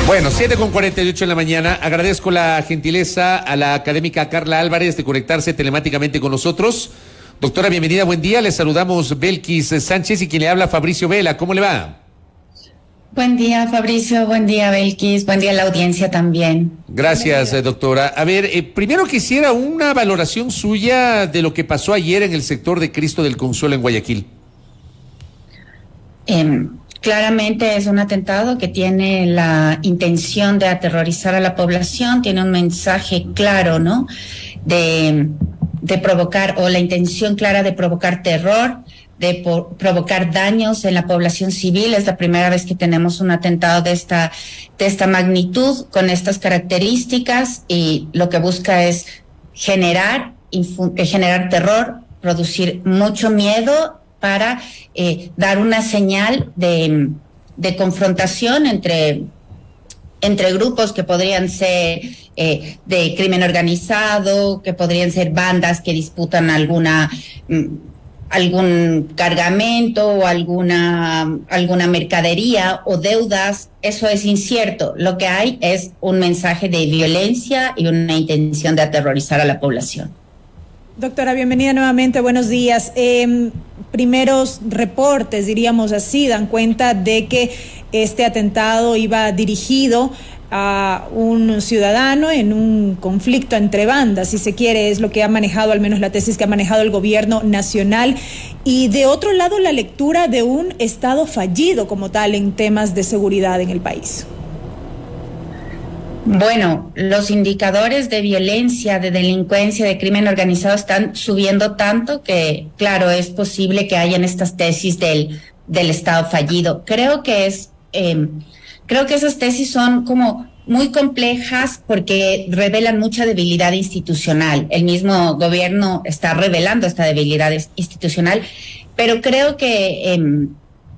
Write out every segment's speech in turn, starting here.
Bueno, 7:48 en la mañana. Agradezco la gentileza a la académica Carla Álvarez de conectarse telemáticamente con nosotros. Doctora, bienvenida, buen día. Les saludamos Belkis Sánchez y quien le habla Fabricio Vela. ¿Cómo le va? Buen día, Fabricio. Buen día, Belkis. Buen día a la audiencia también. Gracias, doctora. A ver, primero quisiera una valoración suya de lo que pasó ayer en el sector de Cristo del Consuelo en Guayaquil. Claramente es un atentado que tiene la intención de aterrorizar a la población, tiene un mensaje claro, ¿no? De provocar, o la intención clara de provocar terror, de provocar daños en la población civil. Es la primera vez que tenemos un atentado de esta magnitud, con estas características, y lo que busca es generar terror, producir mucho miedo para dar una señal de confrontación entre grupos que podrían ser de crimen organizado, que podrían ser bandas que disputan algún cargamento o alguna mercadería o deudas. Eso es incierto. Lo que hay es un mensaje de violencia y una intención de aterrorizar a la población. Doctora, bienvenida nuevamente, buenos días. Primeros reportes, diríamos así, dan cuenta de que este atentado iba dirigido a un ciudadano en un conflicto entre bandas, si se quiere, es lo que ha manejado, al menos la tesis que ha manejado el gobierno nacional. Y de otro lado, la lectura de un Estado fallido como tal en temas de seguridad en el país. Bueno, los indicadores de violencia, de delincuencia, de crimen organizado están subiendo tanto que, claro, es posible que hayan estas tesis del Estado fallido. Creo que esas tesis son como muy complejas porque revelan mucha debilidad institucional. El mismo gobierno está revelando esta debilidad institucional, pero creo que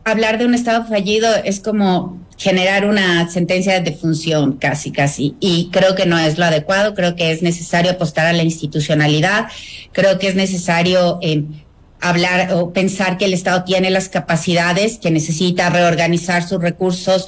hablar de un Estado fallido es como generar una sentencia de defunción casi, y creo que no es lo adecuado. Creo que es necesario apostar a la institucionalidad, creo que es necesario hablar o pensar que el Estado tiene las capacidades, que necesita reorganizar sus recursos,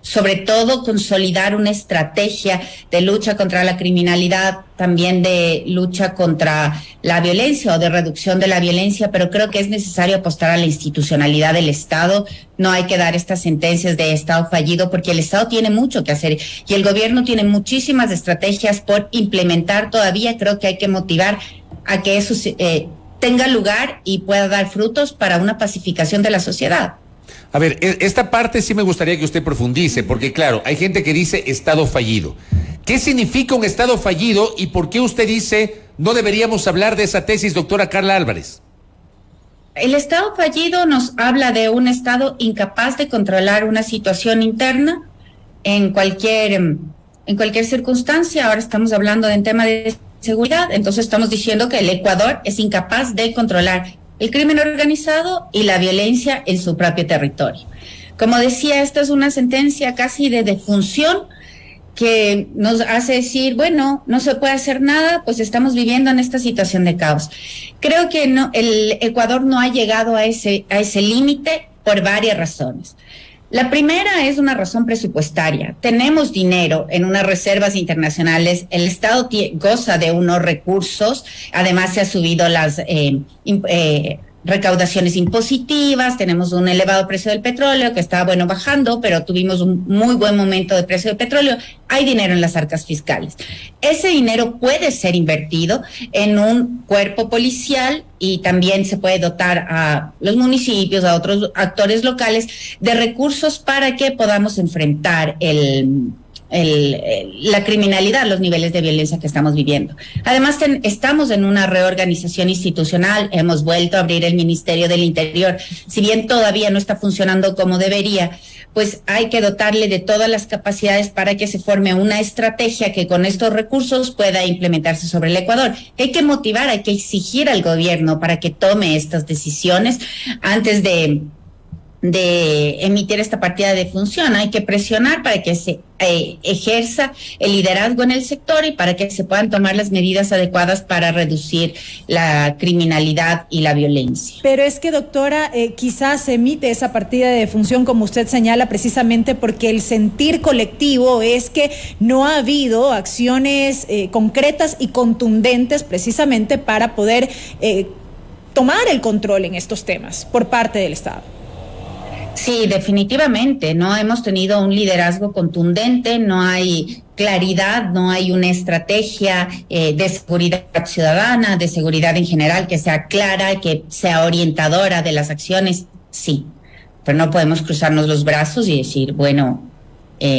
sobre todo consolidar una estrategia de lucha contra la criminalidad, también de lucha contra la violencia o de reducción de la violencia, pero creo que es necesario apostar a la institucionalidad del Estado. No hay que dar estas sentencias de Estado fallido, porque el Estado tiene mucho que hacer y el gobierno tiene muchísimas estrategias por implementar todavía. Creo que hay que motivar a que eso tenga lugar y pueda dar frutos para una pacificación de la sociedad. A ver, esta parte sí me gustaría que usted profundice, porque claro, hay gente que dice Estado fallido. ¿Qué significa un Estado fallido y por qué usted dice no deberíamos hablar de esa tesis, doctora Carla Álvarez? El Estado fallido nos habla de un Estado incapaz de controlar una situación interna en cualquier circunstancia. Ahora estamos hablando de un tema de seguridad, entonces estamos diciendo que el Ecuador es incapaz de controlar el crimen organizado y la violencia en su propio territorio. Como decía, esta es una sentencia casi de defunción que nos hace decir, bueno, no se puede hacer nada, pues estamos viviendo en esta situación de caos. Creo que el Ecuador no ha llegado a ese límite por varias razones. La primera es una razón presupuestaria. Tenemos dinero en unas reservas internacionales, el Estado goza de unos recursos, además se ha subido las recaudaciones impositivas, tenemos un elevado precio del petróleo que está, bajando, pero tuvimos un muy buen momento de precio del petróleo. Hay dinero en las arcas fiscales. Ese dinero puede ser invertido en un cuerpo policial y también se puede dotar a los municipios, a otros actores locales de recursos para que podamos enfrentar la criminalidad, los niveles de violencia que estamos viviendo. Además, estamos en una reorganización institucional, hemos vuelto a abrir el Ministerio del Interior, si bien todavía no está funcionando como debería, pues hay que dotarle de todas las capacidades para que se forme una estrategia que con estos recursos pueda implementarse sobre el Ecuador. Hay que motivar, hay que exigir al gobierno para que tome estas decisiones antes de de emitir esta partida de función. Hay que presionar para que se ejerza el liderazgo en el sector y para que se puedan tomar las medidas adecuadas para reducir la criminalidad y la violencia. Pero es que, doctora, quizás se emite esa partida de función, como usted señala, precisamente porque el sentir colectivo es que no ha habido acciones concretas y contundentes precisamente para poder tomar el control en estos temas por parte del Estado. Sí, definitivamente, no hemos tenido un liderazgo contundente, no hay claridad, no hay una estrategia de seguridad ciudadana, de seguridad en general, que sea clara, que sea orientadora de las acciones, sí, pero no podemos cruzarnos los brazos y decir, bueno,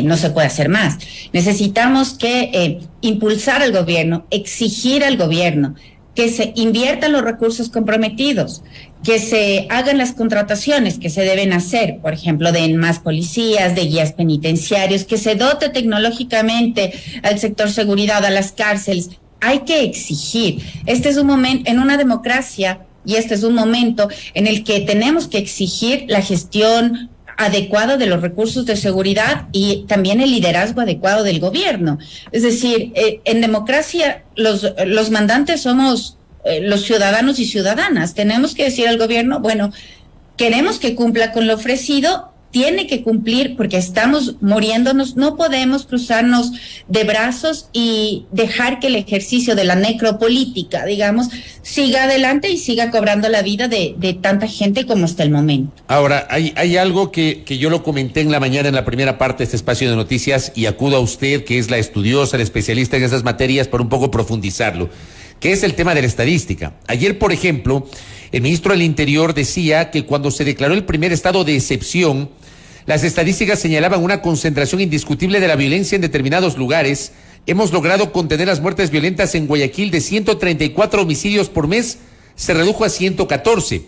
no se puede hacer más. Necesitamos que impulsar al gobierno, exigir al gobierno que se inviertan los recursos comprometidos, que se hagan las contrataciones que se deben hacer, por ejemplo, de más policías, de guías penitenciarios, que se dote tecnológicamente al sector seguridad, a las cárceles. Hay que exigir. Este es un momento, en una democracia, y este es un momento en el que tenemos que exigir la gestión adecuada de los recursos de seguridad y también el liderazgo adecuado del gobierno. Es decir, en democracia los mandantes somos los ciudadanos y ciudadanas. Tenemos que decir al gobierno, bueno, queremos que cumpla con lo ofrecido, tiene que cumplir porque estamos muriéndonos, no podemos cruzarnos de brazos y dejar que el ejercicio de la necropolítica, digamos, siga adelante y siga cobrando la vida de tanta gente como hasta el momento. Ahora, hay algo que yo lo comenté en la mañana en la primera parte de este espacio de noticias y acudo a usted, que es la estudiosa, la especialista en esas materias, para un poco profundizarlo, que es el tema de la estadística. Ayer, por ejemplo, el ministro del Interior decía que cuando se declaró el primer estado de excepción, las estadísticas señalaban una concentración indiscutible de la violencia en determinados lugares. Hemos logrado contener las muertes violentas en Guayaquil de 134 homicidios por mes, se redujo a 114.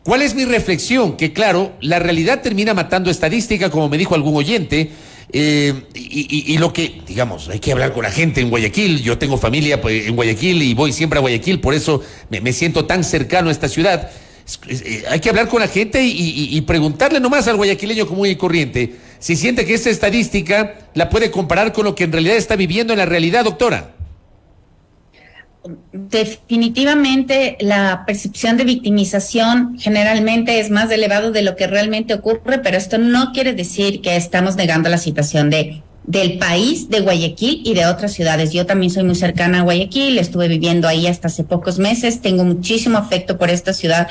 ¿Cuál es mi reflexión? Que claro, la realidad termina matando estadística, como me dijo algún oyente, y lo que, digamos, hay que hablar con la gente en Guayaquil. Yo tengo familia en Guayaquil y voy siempre a Guayaquil, por eso me siento tan cercano a esta ciudad. Hay que hablar con la gente y preguntarle nomás al guayaquileño común y corriente si siente que esta estadística la puede comparar con lo que en realidad está viviendo en la realidad, doctora. Definitivamente la percepción de victimización generalmente es más elevado de lo que realmente ocurre, pero esto no quiere decir que estamos negando la situación del país, de Guayaquil y de otras ciudades. Yo también soy muy cercana a Guayaquil, estuve viviendo ahí hasta hace pocos meses, tengo muchísimo afecto por esta ciudad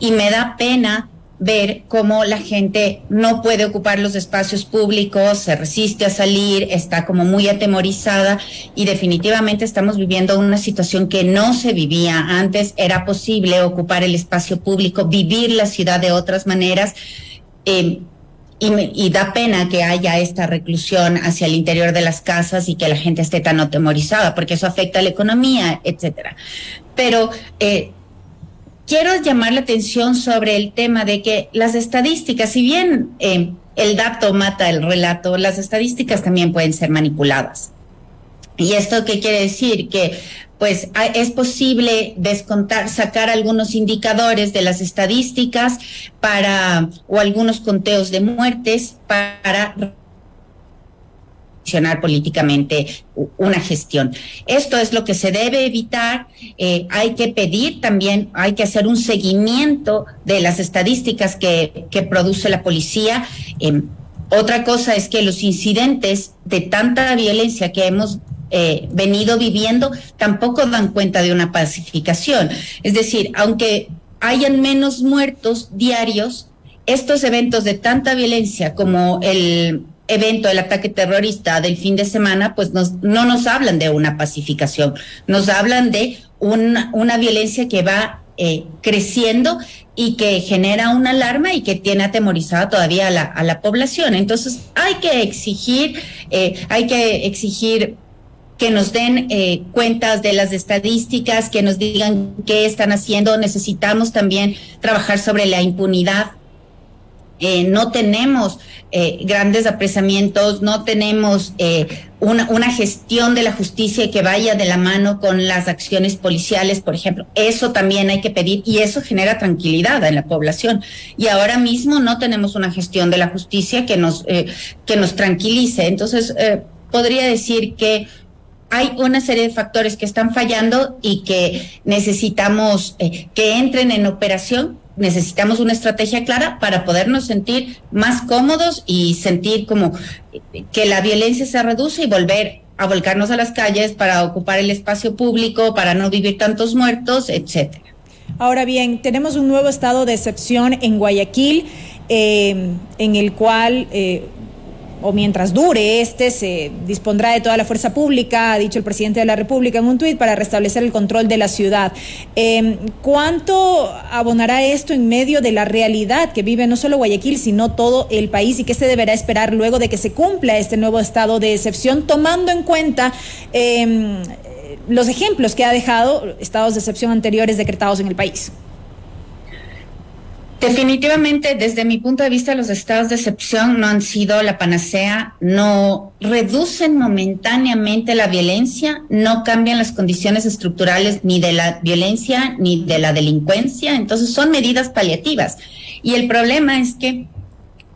y me da pena ver cómo la gente no puede ocupar los espacios públicos, se resiste a salir, está como muy atemorizada y definitivamente estamos viviendo una situación que no se vivía antes. Era posible ocupar el espacio público, vivir la ciudad de otras maneras. Y da pena que haya esta reclusión hacia el interior de las casas y que la gente esté tan atemorizada, porque eso afecta a la economía, etcétera. Pero quiero llamar la atención sobre el tema de que las estadísticas, si bien el dato mata el relato, las estadísticas también pueden ser manipuladas. ¿Y esto qué quiere decir? Que pues es posible sacar algunos indicadores de las estadísticas o algunos conteos de muertes para gestionar políticamente una gestión. Esto es lo que se debe evitar. Hay que pedir también, hay que hacer un seguimiento de las estadísticas que produce la policía. Otra cosa es que los incidentes de tanta violencia que hemos venido viviendo tampoco dan cuenta de una pacificación. Es decir, aunque hayan menos muertos diarios, estos eventos de tanta violencia como el evento del ataque terrorista del fin de semana, pues no nos hablan de una pacificación, nos hablan de una violencia que va creciendo y que genera una alarma y que tiene atemorizada todavía a la población. Entonces hay que exigir que nos den cuentas de las estadísticas, que nos digan qué están haciendo. Necesitamos también trabajar sobre la impunidad No tenemos grandes apresamientos, no tenemos una gestión de la justicia que vaya de la mano con las acciones policiales, por ejemplo. Eso también hay que pedir y eso genera tranquilidad en la población. Y ahora mismo no tenemos una gestión de la justicia que nos tranquilice. Entonces, podría decir que hay una serie de factores que están fallando y que necesitamos que entren en operación. Necesitamos una estrategia clara para podernos sentir más cómodos y sentir como que la violencia se reduce y volver a volcarnos a las calles para ocupar el espacio público, para no vivir tantos muertos, etcétera. Ahora bien, tenemos un nuevo estado de excepción en Guayaquil, en el cual o mientras dure se dispondrá de toda la fuerza pública, ha dicho el presidente de la República en un tuit, para restablecer el control de la ciudad. ¿Cuánto abonará esto en medio de la realidad que vive no solo Guayaquil, sino todo el país? ¿Y qué se deberá esperar luego de que se cumpla este nuevo estado de excepción, tomando en cuenta los ejemplos que ha dejado estados de excepción anteriores decretados en el país? Definitivamente, desde mi punto de vista, los estados de excepción no han sido la panacea, no reducen momentáneamente la violencia, no cambian las condiciones estructurales ni de la violencia ni de la delincuencia, entonces son medidas paliativas. Y el problema es que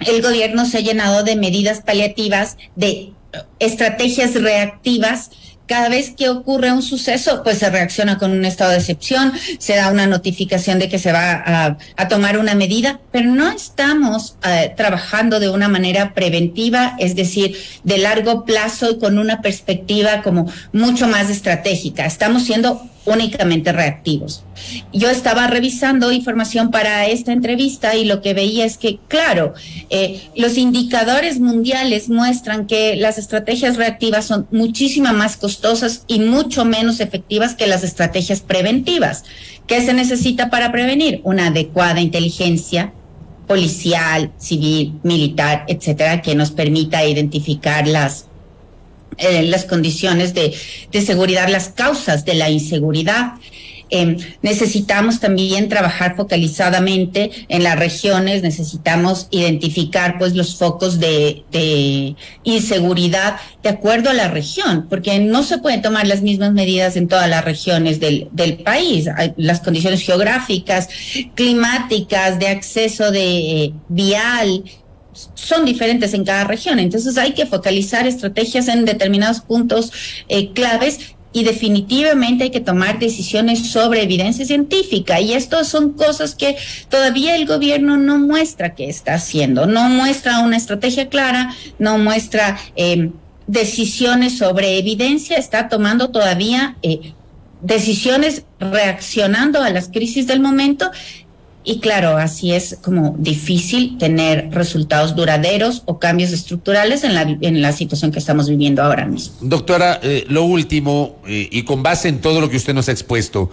el gobierno se ha llenado de medidas paliativas, de estrategias reactivas. Cada vez que ocurre un suceso, pues se reacciona con un estado de excepción, se da una notificación de que se va a tomar una medida, pero no estamos trabajando de una manera preventiva, es decir, de largo plazo y con una perspectiva como mucho más estratégica. Estamos siendo únicamente reactivos. Yo estaba revisando información para esta entrevista y lo que veía es que, claro, los indicadores mundiales muestran que las estrategias reactivas son muchísimo más costosas y mucho menos efectivas que las estrategias preventivas. ¿Qué se necesita para prevenir? Una adecuada inteligencia policial, civil, militar, etcétera, que nos permita identificar las condiciones de seguridad, las causas de la inseguridad. Necesitamos también trabajar focalizadamente en las regiones, necesitamos identificar pues los focos de inseguridad de acuerdo a la región, porque no se pueden tomar las mismas medidas en todas las regiones del país. Las condiciones geográficas, climáticas, de acceso de vial, son diferentes en cada región, entonces hay que focalizar estrategias en determinados puntos claves y definitivamente hay que tomar decisiones sobre evidencia científica, y esto son cosas que todavía el gobierno no muestra que está haciendo, no muestra una estrategia clara, no muestra decisiones sobre evidencia, está tomando todavía decisiones reaccionando a las crisis del momento. Y claro, así es como difícil tener resultados duraderos o cambios estructurales en la situación que estamos viviendo ahora mismo. Doctora, lo último, y con base en todo lo que usted nos ha expuesto,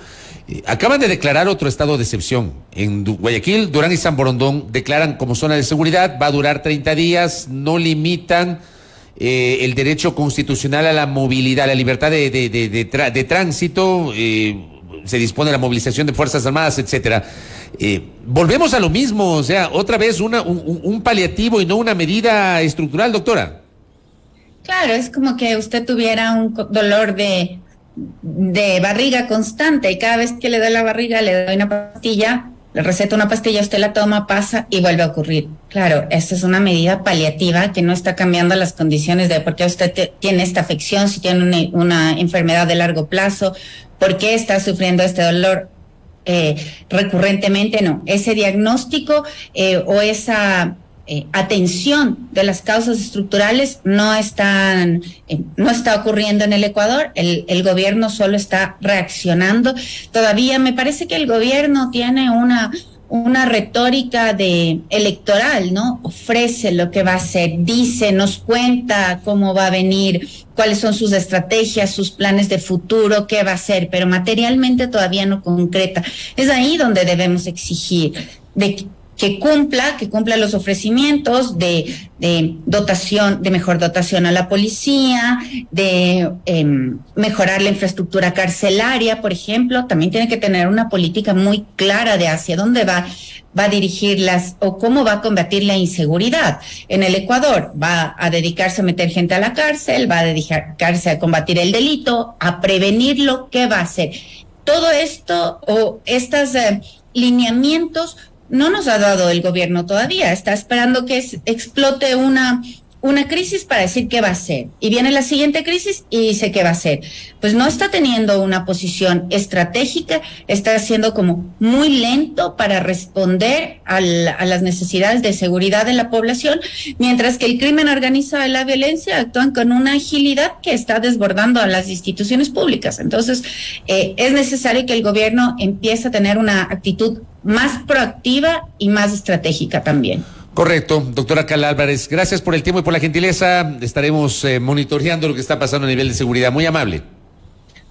acaban de declarar otro estado de excepción. En Guayaquil, Durán y San Borondón declaran como zona de seguridad, va a durar 30 días, no limitan el derecho constitucional a la movilidad, a la libertad de tránsito, se dispone la movilización de Fuerzas Armadas, etcétera. Volvemos a lo mismo, o sea, otra vez un paliativo y no una medida estructural, doctora. Claro, es como que usted tuviera un dolor de barriga constante y cada vez que le doy la barriga le doy una pastilla, le receto una pastilla, usted la toma, pasa y vuelve a ocurrir. Claro, esta es una medida paliativa que no está cambiando las condiciones de por qué usted tiene esta afección, si tiene una enfermedad de largo plazo, por qué está sufriendo este dolor recurrentemente. No, ese diagnóstico o esa atención de las causas estructurales no está ocurriendo en el Ecuador. El gobierno solo está reaccionando. Todavía me parece que el gobierno tiene una retórica electoral, ¿no? Ofrece lo que va a hacer, dice, nos cuenta cómo va a venir, cuáles son sus estrategias, sus planes de futuro, qué va a hacer, pero materialmente todavía no concreta. Es ahí donde debemos exigir que cumpla los ofrecimientos de dotación, de mejor dotación a la policía, de mejorar la infraestructura carcelaria, por ejemplo. También tiene que tener una política muy clara de hacia dónde va a dirigirlas o cómo va a combatir la inseguridad. En el Ecuador va a dedicarse a meter gente a la cárcel, va a dedicarse a combatir el delito, a prevenirlo. ¿Qué va a hacer? Todo esto o estos lineamientos no nos ha dado el gobierno todavía. Está esperando que explote una crisis para decir qué va a hacer. Y viene la siguiente crisis y dice qué va a hacer. Pues no está teniendo una posición estratégica, está siendo como muy lento para responder a las necesidades de seguridad de la población, mientras que el crimen organizado y la violencia actúan con una agilidad que está desbordando a las instituciones públicas. Entonces, es necesario que el gobierno empiece a tener una actitud más proactiva y más estratégica también. Correcto, doctora Carla Álvarez, gracias por el tiempo y por la gentileza. Estaremos monitoreando lo que está pasando a nivel de seguridad. Muy amable.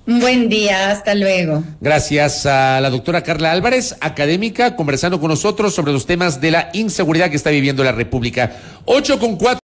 Un buen día, hasta luego. Gracias a la doctora Carla Álvarez, académica, conversando con nosotros sobre los temas de la inseguridad que está viviendo la República. 8:04.